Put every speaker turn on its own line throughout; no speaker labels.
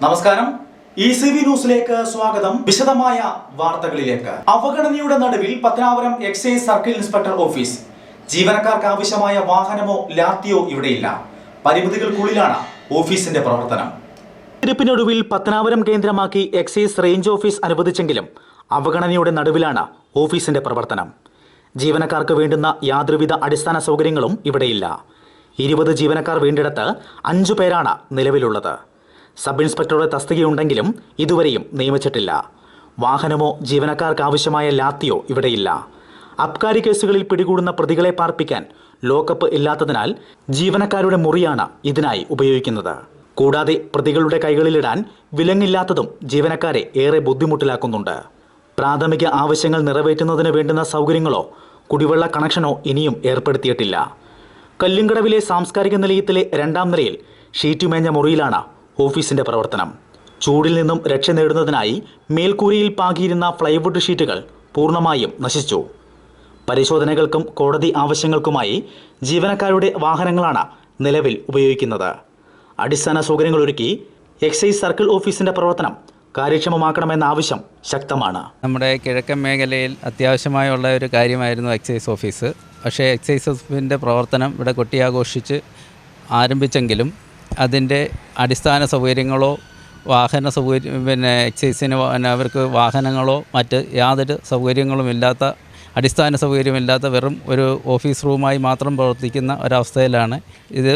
നമസ്കാരം, ECV ന്യൂസിലേക്ക് സ്വാഗതം. വിശദമായ വാർത്തകളിലേക്ക്. അവഗണനയുടെ നടുവിൽ Pathanapuram excise circle inspector office. ജീവനക്കാർക്ക് ആവശ്യമായ വാഹനമോ ലാത്തിയോ ഇവിടെയില്ല. പരിമിതികൾക്കുള്ളിലാണ് ഓഫീസിന്റെ പ്രവർത്തനം. തിരുപ്പിനൊടുവിൽ പത്തനാപുരം കേന്ദ്രമാക്കി എക്സൈസ് റേഞ്ച് ഓഫീസ് അനുവദിച്ചെങ്കിലും അവഗണനയുടെ നടുവിലാണ് ഓഫീസിന്റെ പ്രവർത്തനം. ജീവനക്കാർക്ക് വേണ്ടുന്ന യാതൊരുവിധ അടിസ്ഥാന സൗകര്യങ്ങളും ഇവിടെയില്ല. 20 ജീവനക്കാർ വേണ്ടിടത്ത് 5 പേരാണ് നിലവിലുള്ളത്. സബ് ഇൻസ്പെക്ടറുടെ തസ്തികയുണ്ടെങ്കിലും ഇതുവരെയും നിയമിച്ചിട്ടില്ല. വാഹനമോ ജീവനക്കാർക്ക് ആവശ്യമായ ലാത്തിയോ ഇവിടെയില്ല. അബ്കാരി കേസുകളിൽ പിടികൂടുന്ന പ്രതികളെ പാർപ്പിക്കാൻ ലോക്കപ്പ് ഇല്ലാത്തതിനാൽ ജീവനക്കാരുടെ മുറിയാണ് ഇതിനായി ഉപയോഗിക്കുന്നത്. കൂടാതെ പ്രതികളുടെ കൈകളിലിടാൻ വിലങ്ങില്ലാത്തതും ജീവനക്കാരെ ഏറെ ബുദ്ധിമുട്ടിലാക്കുന്നുണ്ട്. പ്രാഥമിക ആവശ്യങ്ങൾ നിറവേറ്റുന്നതിന് വേണ്ടുന്ന സൗകര്യങ്ങളോ കുടിവെള്ള കണക്ഷനോ ഇനിയും ഏർപ്പെടുത്തിയിട്ടില്ല. കല്ലുംകടവിലെ സാംസ്കാരിക നിലയത്തിലെ 2ാം നിലയിൽ ഷീറ്റുമേഞ്ഞ മുറിയിലാണ് ഓഫീസിന്റെ പ്രവർത്തനം. ചൂടിൽ നിന്നും രക്ഷ നേടുന്നതിനായി മേൽക്കൂരയിൽ പാകിയിരുന്ന പ്ലൈവുഡ് ഷീറ്റുകൾ പൂർണ്ണമായും നശിച്ചു. പരിശോധനകൾക്കും കോടതി ആവശ്യങ്ങൾക്കുമായി ജീവനക്കാരുടെ വാഹനങ്ങളാണ് നിലവിൽ ഉപയോഗിക്കുന്നത്. അടിസ്ഥാന സൗകര്യങ്ങൾ ഒരുക്കി എക്സൈസ് സർക്കിൾ ഓഫീസിന്റെ പ്രവർത്തനം കാര്യക്ഷമമാക്കണമെന്ന ആവശ്യം ശക്തമാണ്.
നമ്മുടെ കിഴക്കൻ മേഖലയിൽ അത്യാവശ്യമായുള്ള ഒരു കാര്യമായിരുന്നു എക്സൈസ് ഓഫീസ്. പക്ഷേ എക്സൈസ് ഓഫീസിൻ്റെ പ്രവർത്തനം ഇവിടെ കൊട്ടിയാഘോഷിച്ച് ആരംഭിച്ചെങ്കിലും അതിൻ്റെ അടിസ്ഥാന സൗകര്യങ്ങളോ വാഹന സൗകര്യം എക്സൈസിന് അവർക്ക് വാഹനങ്ങളോ മറ്റ് യാതൊരു സൗകര്യങ്ങളുമില്ലാത്ത അടിസ്ഥാന സൗകര്യമില്ലാത്ത വെറും ഒരു ഓഫീസ് റൂമായി മാത്രം പ്രവർത്തിക്കുന്ന ഒരവസ്ഥയിലാണ്. ഇത്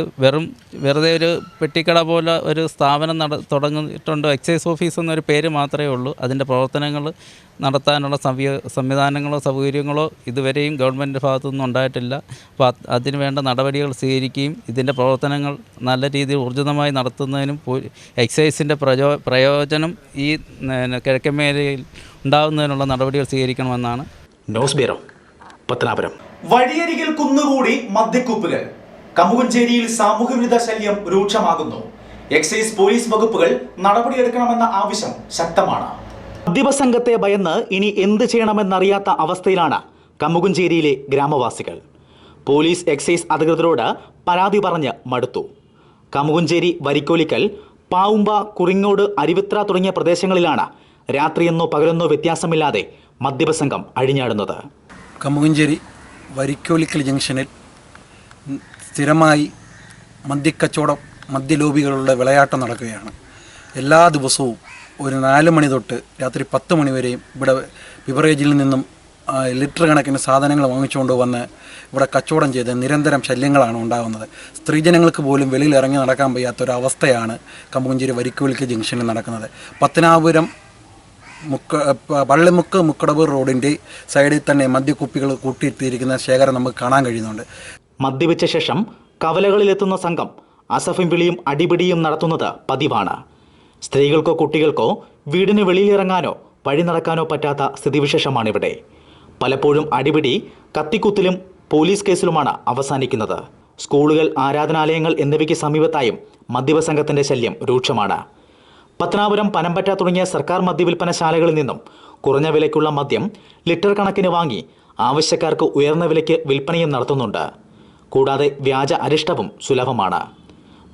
വെറുതെ ഒരു പെട്ടിക്കട പോലെ ഒരു സ്ഥാപനം തുടങ്ങിയിട്ടുണ്ട്. എക്സൈസ് ഓഫീസ് എന്നൊരു പേര് മാത്രമേ ഉള്ളൂ. അതിൻ്റെ പ്രവർത്തനങ്ങൾ നടത്താനുള്ള സംവിധാനങ്ങളോ സൗകര്യങ്ങളോ ഇതുവരെയും ഗവൺമെൻറ് ഭാഗത്തുനിന്നും ഉണ്ടായിട്ടില്ല. അപ്പോൾ അതിന് വേണ്ട നടപടികൾ സ്വീകരിക്കുകയും ഇതിൻ്റെ പ്രവർത്തനങ്ങൾ നല്ല രീതിയിൽ ഊർജിതമായി നടത്തുന്നതിനും എക്സൈസിൻ്റെ പ്രയോജനം ഈ കിഴക്കൻ മേഖലയിൽ ഉണ്ടാകുന്നതിനുള്ള നടപടികൾ സ്വീകരിക്കണമെന്നാണ്.
News bureau, Pathanapuram. വഴിയരികിൽ കുന്നുകൂടി മദ്യക്കുപ്പുകൾ. കമുകഞ്ചേരിയിൽ സാമൂഹ്യവിരുദ്ധ ശല്യം രൂക്ഷമാകുന്നു. എക്സൈസ് പോലീസ് വകുപ്പുകൾ നടപടിയെടുക്കണമെന്ന ആവശ്യം ശക്തമാണ്. മദ്യപസംഘത്തെ ഭയന്ന് ഇനി എന്ത് ചെയ്യണമെന്നറിയാത്ത അവസ്ഥയിലാണ് കമുകഞ്ചേരിയിലെ ഗ്രാമവാസികൾ. പോലീസ് എക്സൈസ് അധികൃതരോട് പരാതി പറഞ്ഞ് മടുത്തു. കമുകഞ്ചേരി, വരിക്കോലിക്കൽ, പാവുമ്പ, കുറിങ്ങോട്, അരുവിത്ര തുടങ്ങിയ പ്രദേശങ്ങളിലാണ് രാത്രിയെന്നോ പകലെന്നോ വ്യത്യാസമില്ലാതെ മദ്യപസംഘം അഴിഞ്ഞാടുന്നത്.
കമുകഞ്ചേരി വരിക്കോലിക്കൽ ജംഗ്ഷനിൽ സ്ഥിരമായി മദ്യക്കച്ചവടം, മദ്യലോബികളുടെ വിളയാട്ടം നടക്കുകയാണ്. എല്ലാ ദിവസവും ഒരു 4 മണി തൊട്ട് രാത്രി 10 മണി വരെയും ഇവിടെ ബിവറേജിൽ നിന്നും ലിറ്റർ കണക്കിന് സാധനങ്ങൾ വാങ്ങിച്ചുകൊണ്ട് വന്ന് ഇവിടെ കച്ചവടം ചെയ്ത് നിരന്തരം ശല്യങ്ങളാണ് ഉണ്ടാകുന്നത്. സ്ത്രീജനങ്ങൾക്ക് പോലും വെളിയിൽ ഇറങ്ങി നടക്കാൻ വയ്യാത്തൊരവസ്ഥയാണ് കമുകഞ്ചേരി വരിക്കോലിക്കൽ ജംഗ്ഷനിൽ നടക്കുന്നത്. പത്തനാപുരം പള്ളിമുക്ക് മുക്കടവ് റോഡിൻ്റെ സൈഡിൽ തന്നെ മദ്യക്കുപ്പികൾ കൂട്ടിയിട്ടിരിക്കുന്ന ശേഖരം നമുക്ക് കാണാൻ കഴിയുന്നുണ്ട്.
മദ്യപിച്ച ശേഷം കവലകളിലെത്തുന്ന സംഘം അസഫും വിളിയും അടിപിടിയും നടത്തുന്നത് പതിവാണ്. സ്ത്രീകൾക്കോ കുട്ടികൾക്കോ വീടിന് വെളിയിലിറങ്ങാനോ വഴി നടക്കാനോ പറ്റാത്ത സ്ഥിതിവിശേഷമാണിവിടെ. പലപ്പോഴും അടിപിടി കത്തിക്കുത്തിലും പോലീസ് കേസിലുമാണ് അവസാനിക്കുന്നത്. സ്കൂളുകൾ, ആരാധനാലയങ്ങൾ എന്നിവയ്ക്ക് സമീപത്തായും മദ്യപസംഘത്തിന്റെ ശല്യം രൂക്ഷമാണ്. പത്തനാപുരം, പനമ്പറ്റ തുടങ്ങിയ സർക്കാർ മദ്യവിൽപ്പനശാലകളിൽ നിന്നും കുറഞ്ഞ വിലയ്ക്കുള്ള മദ്യം ലിറ്റർ കണക്കിന് വാങ്ങി ആവശ്യക്കാർക്ക് ഉയർന്ന വിലയ്ക്ക് വിൽപ്പനയും നടത്തുന്നുണ്ട്. കൂടാതെ വ്യാജ അരിഷ്ടവും സുലഭമാണ്.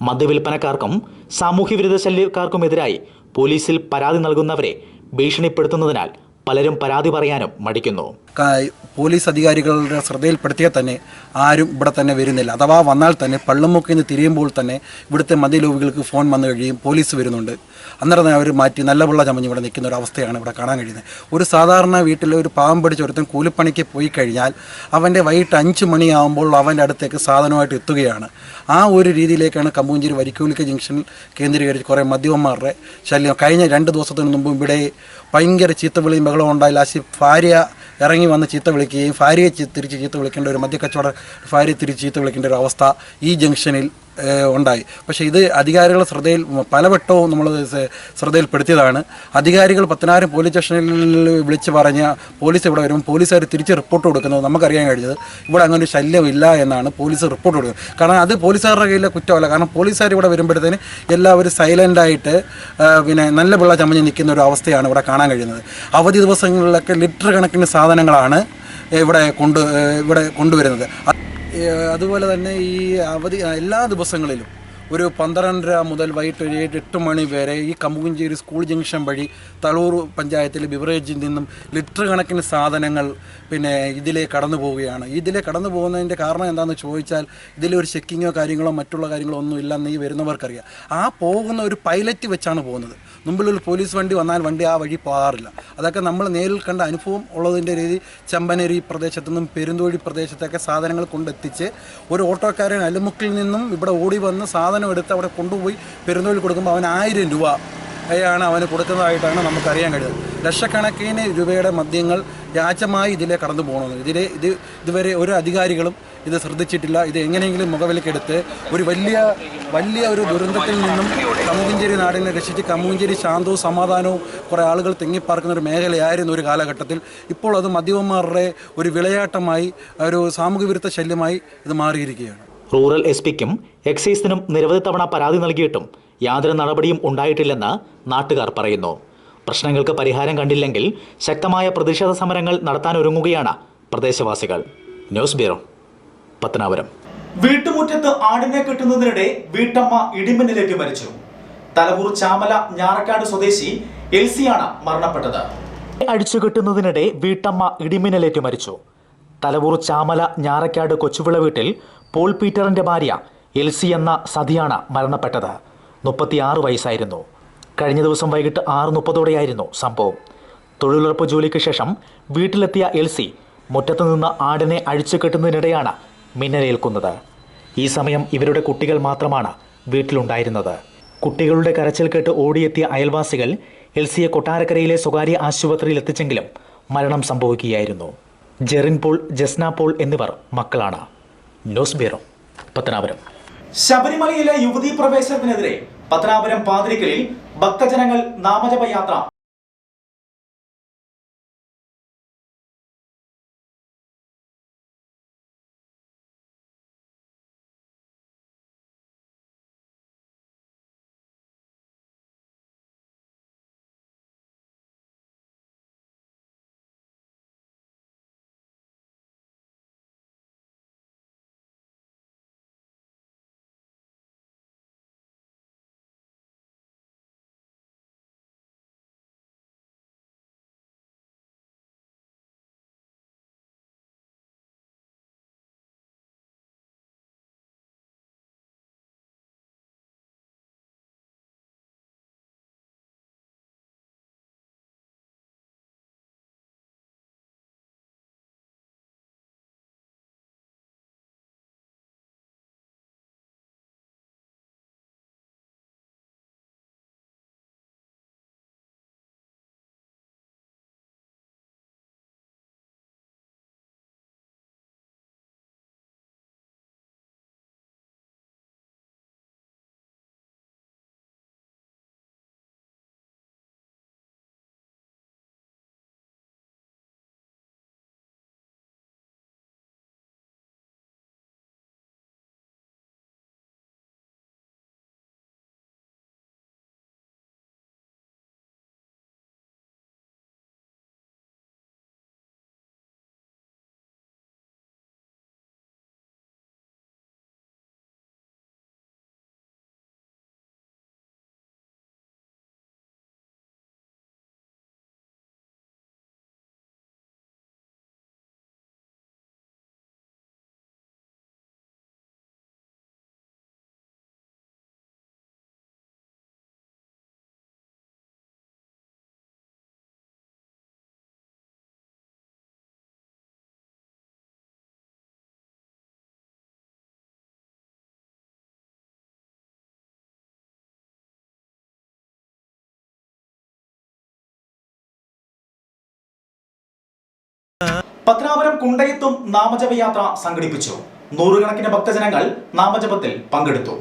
മദ്യവിൽപ്പനക്കാർക്കും സാമൂഹ്യവിരുദ്ധ ശല്യക്കാർക്കുമെതിരായി പോലീസിൽ പരാതി നൽകുന്നവരെ ഭീഷണിപ്പെടുത്തുന്നതിനാൽ പലരും പരാതി പറയാനും മടിക്കുന്നു.
പോലീസ് അധികാരികളുടെ ശ്രദ്ധയിൽപ്പെടുത്തിയാൽ തന്നെ ആരും ഇവിടെ തന്നെ വരുന്നില്ല. അഥവാ വന്നാൽ തന്നെ പള്ളുമുക്കിൽ നിന്ന് തിരിയുമ്പോൾ തന്നെ ഇവിടുത്തെ മദ്യലോബികൾക്ക് ഫോൺ വന്നു കഴിയും, പോലീസ് വരുന്നുണ്ട്. അന്നേരം തന്നെ അവർ മാറ്റി നല്ല വെള്ളം ചമഞ്ഞ് ഇവിടെ നിൽക്കുന്ന ഒരു അവസ്ഥയാണ് ഇവിടെ കാണാൻ കഴിയുന്നത്. ഒരു സാധാരണ വീട്ടിൽ ഒരു പാവം പിടിച്ച ഒരുത്തൻ കൂലിപ്പണിക്ക് പോയി കഴിഞ്ഞാൽ അവൻ്റെ വൈകിട്ട് 5 മണിയാകുമ്പോൾ അവൻ്റെ അടുത്തേക്ക് സാധനമായിട്ട് എത്തുകയാണ്. ആ ഒരു രീതിയിലേക്കാണ് കമുകഞ്ചേരി വരിക്കോലിക്കൽ ജംഗ്ഷനിൽ കേന്ദ്രീകരിച്ച് കുറേ മദ്യപന്മാരുടെ ശല്യം. കഴിഞ്ഞ 2 ദിവസത്തിന് മുമ്പ് ഇവിടെ ഭയങ്കര ചീത്തവിളിയും ബഹളം ബഹളം ഉണ്ടായി. ലാസ്റ്റ് ഭാര്യ ഇറങ്ങി വന്ന് ചീത്ത വിളിക്കുകയും ഭാര്യയെ തിരിച്ച് ചീത്ത വിളിക്കേണ്ട ഒരു മദ്യക്കച്ചവട ഭാര്യയെ തിരിച്ച് ചീത്ത വിളിക്കേണ്ട ഒരു അവസ്ഥ ഈ ജംഗ്ഷനിൽ ഉണ്ടായി. പക്ഷേ ഇത് അധികാരികളുടെ ശ്രദ്ധയിൽ പലവട്ടവും നമ്മൾ ശ്രദ്ധയിൽപ്പെടുത്തിയതാണ്. അധികാരികൾ പത്തനാപുരം പോലീസ് സ്റ്റേഷനിൽ വിളിച്ച് പറഞ്ഞ പോലീസ് ഇവിടെ വരുമ്പോൾ പോലീസുകാർ തിരിച്ച് റിപ്പോർട്ട് കൊടുക്കുന്നത് നമുക്കറിയാൻ കഴിഞ്ഞത് ഇവിടെ അങ്ങനെ ഒരു ശല്യമില്ല എന്നാണ് പോലീസ് റിപ്പോർട്ട് കൊടുക്കുന്നത്. കാരണം അത് പോലീസുകാരുടെ കയ്യിലെ കുറ്റമല്ല. കാരണം പോലീസുകാർ ഇവിടെ വരുമ്പോഴത്തേന് എല്ലാവരും സൈലൻ്റായിട്ട് പിന്നെ നല്ല പിള്ള ചമഞ്ഞ് നിൽക്കുന്ന ഒരു അവസ്ഥയാണ് ഇവിടെ കാണാൻ കഴിയുന്നത്. അവധി ദിവസങ്ങളിലൊക്കെ ലിറ്റർ കണക്കിന് സാധനങ്ങളാണ് ഇവിടെ കൊണ്ടുവരുന്നത്. അതുപോലെ തന്നെ ഈ അവധി എല്ലാ ദിവസങ്ങളിലും ഒരു 12:30 മുതൽ വൈകിട്ട് ഒരു 7-8 മണി വരെ ഈ കമുകഞ്ചേരി സ്കൂൾ ജംഗ്ഷൻ വഴി തളൂർ പഞ്ചായത്തിലെ ബിവറേജിൽ നിന്നും ലിറ്റർ കണക്കിന് സാധനങ്ങൾ പിന്നെ ഇതിലേ കടന്നു പോവുകയാണ്. ഇതിലേ കടന്നു പോകുന്നതിൻ്റെ കാരണം എന്താണെന്ന് ചോദിച്ചാൽ ഇതിലൊരു ചെക്കിങ്ങോ കാര്യങ്ങളോ മറ്റുള്ള കാര്യങ്ങളോ ഒന്നും ഇല്ലെന്ന് ഈ വരുന്നവർക്കറിയാം. ആ പോകുന്ന ഒരു പൈലറ്റ് വെച്ചാണ് പോകുന്നത്. മുമ്പിലൊരു പോലീസ് വണ്ടി വന്നാൽ വണ്ടി ആ വഴി പോകാറില്ല. അതൊക്കെ നമ്മൾ നേരിൽ കണ്ട അനുഭവം ഉള്ളതിൻ്റെ രീതി ചെമ്പനരി പ്രദേശത്തു നിന്നും പെരുന്തോഴി പ്രദേശത്തൊക്കെ സാധനങ്ങൾ കൊണ്ടെത്തിച്ച് ഒരു ഓട്ടോക്കാരൻ അലുമുക്കിൽ നിന്നും ഇവിടെ ഓടി വന്ന് സാധനം എടുത്ത് അവിടെ കൊണ്ടുപോയി പെരുന്തോഴി കൊടുക്കുമ്പോൾ അവന് 1000 രൂപ യാണ് അവന് കൊടുക്കുന്നതായിട്ടാണ് നമുക്കറിയാൻ കഴിയുന്നത്. ലക്ഷക്കണക്കിന് രൂപയുടെ മദ്യങ്ങൾ വ്യാജമായി ഇതിലെ കടന്നു പോകുന്നത്. ഇതുവരെ ഒരു അധികാരികളും ഇത് ശ്രദ്ധിച്ചിട്ടില്ല. ഇത് എങ്ങനെയെങ്കിലും മുഖവിലക്കെടുത്ത് ഒരു വലിയ ഒരു ദുരന്തത്തിൽ നിന്നും കമുകഞ്ചേരി നാടിനെ രക്ഷിച്ച് കമുകഞ്ചേരി ശാന്തവും സമാധാനവും കുറേ ആളുകൾ തിങ്ങിപ്പാർക്കുന്ന ഒരു മേഖലയായിരുന്നു ഒരു കാലഘട്ടത്തിൽ. ഇപ്പോൾ അത് മദ്യപന്മാരുടെ ഒരു വിളയാട്ടമായി ഒരു സാമൂഹ്യ വിരുദ്ധ ശല്യമായി ഇത് മാറിയിരിക്കുകയാണ്.
റൂറൽ എസ് പിക്കും എക്സൈസിനും നിരവധി തവണ പരാതി നൽകിയിട്ടും യാതൊരു നടപടിയും ഉണ്ടായിട്ടില്ലെന്ന് നാട്ടുകാർ പറയുന്നു. പ്രശ്നങ്ങൾക്ക് പരിഹാരം കണ്ടില്ലെങ്കിൽ ശക്തമായ പ്രതിഷേധ സമരങ്ങൾ നടത്താനൊരുങ്ങുകയാണ് പ്രദേശവാസികൾ. News bureau, Pathanapuram. വീട്ടുമുറ്റത്ത് ആടിനെ കെട്ടുന്നതിനിടെ വീട്ടമ്മ ഇടിമിന്നലേറ്റ് മരിച്ചു. തലവൂർ ചാമല ഞാറക്കാട് സ്വദേശി എൽസിയാണ് മരണപ്പെട്ടത്. അടിച്ചുകെട്ടുന്നതിനിടെ വീട്ടമ്മ ഇടിമിന്നലേറ്റ് മരിച്ചു. തലവൂർ ചാമല ഞാറക്കാട് കൊച്ചുവിള വീട്ടിൽ പോൾ പീറ്ററിന്റെ ഭാര്യ എൽസി എന്ന സതിയാണ് മരണപ്പെട്ടത്. 36 വയസ്സായിരുന്നു. കഴിഞ്ഞ ദിവസം വൈകിട്ട് 6:30 സംഭവം. തൊഴിലുറപ്പ് ജോലിക്ക് ശേഷം വീട്ടിലെത്തിയ എൽസി മുറ്റത്തു നിന്ന് ആടിനെ അഴിച്ചു കെട്ടുന്നതിനിടെയാണ് മിന്നലേൽക്കുന്നത്. ഈ സമയം ഇവരുടെ കുട്ടികൾ മാത്രമാണ് വീട്ടിലുണ്ടായിരുന്നത്. കുട്ടികളുടെ കരച്ചിൽ കേട്ട് ഓടിയെത്തിയ അയൽവാസികൾ എൽസിയെ കൊട്ടാരക്കരയിലെ സ്വകാര്യ ആശുപത്രിയിൽ എത്തിച്ചെങ്കിലും മരണം സംഭവിക്കുകയായിരുന്നു. ജെറിൻ പോൾ, ജസ്ന പോൾ എന്നിവർ മക്കളാണ്. News bureau, Pathanapuram. ശബരിമലയിലെ യുവതീ പ്രവേശനത്തിനെതിരെ പത്തനാപുരം പാതിരിക്കലിൽ ഭക്തജനങ്ങൾ നാമജപയാത്ര പത്തനാപുരം കുണ്ടയത്തും നാമജപയാത്ര സംഘടിപ്പിച്ചു. നൂറുകണക്കിന് ഭക്തജനങ്ങൾ നാമജപത്തിൽ പങ്കെടുത്തു.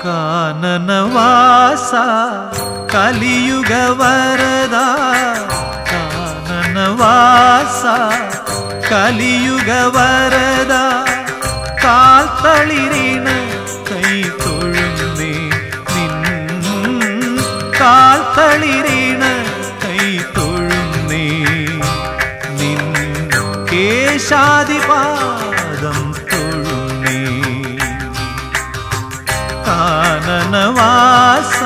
കാനനവാസ കലിയുഗ വരദ, കാനനവാസ കലിയുഗ വരദ, കാൽത്തളിരീണ് കൈ തൊഴുന്നേ നിൻ, കാൽത്തളിരീണ് കൈ തൊഴുന്നേ നിൻ, കേശാദിപാദം തൊഴുന്നേ. കാനനവാസ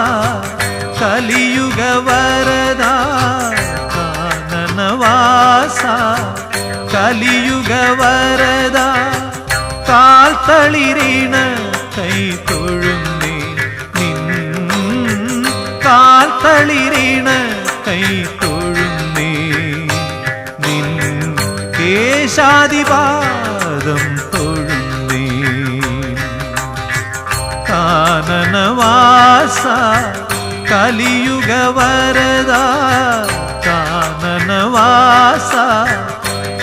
കലിയുഗ വരദ, കാനനവാസ കലിയുഗ വരദ, കാൽത്തളിരീണ് കൈ തൊഴുന്നേ നിൻ, കാൽത്തളിരീണ് കൈ തൊഴുന്നേ നിൻ, കേശാദിപാദം തൊഴുന്നേ. കാനനവാസ കലിയുഗ വരദ, കാനനവാസ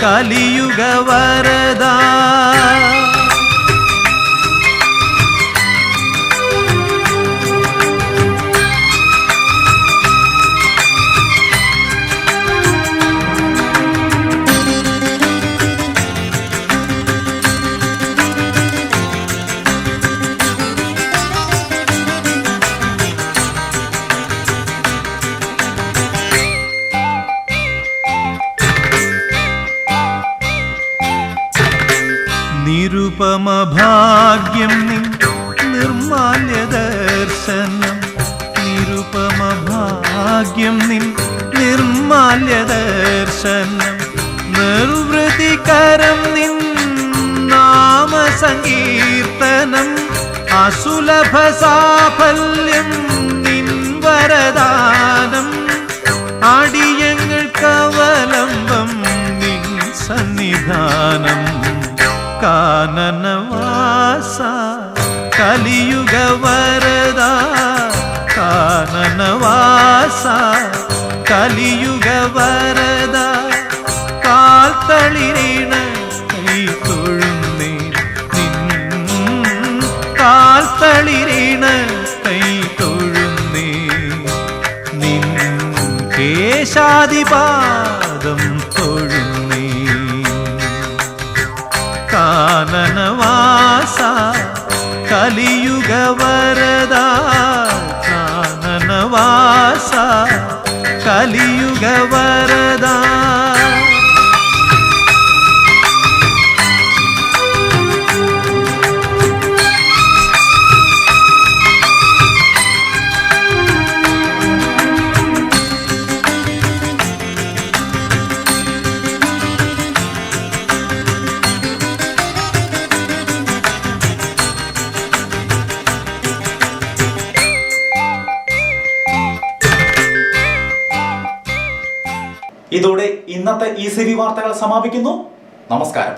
കലിയുഗ വരദ. നിരുപമ ഭാഗ്യം നിൻ നിർമാല്യ ദർശനം, നിരുപമ ഭാഗ്യം നിൻ നിർമാല്യ ദർശനം, നിർവൃതികരം നിൻ നാമസങ്കീർത്തനം, അസുലഭ സാഫല്യം നിൻ വരദാനം, അടിയങ്ങൾക്കവലംബം നിൻ സന്നിധാനം. കാനനവാസ കലിയുഗ വരദ, കാനനവാസ കലിയുഗ വരദ, കാൽത്തളിരീണ് കൈ തൊഴുന്നേ നിൻ, കാൽത്തളിരീണ് കൈ തൊഴുന്നേ നിൻ, കേശാദിപാദം തൊഴുന്നേ. കാനനവാസ കലിയുഗ വരദ, കാനനവാസ കലിയുഗ വരദ.
ഇതോടെ ഇന്നത്തെ ECV വാർത്തകൾ സമാപിക്കുന്നു. നമസ്കാരം.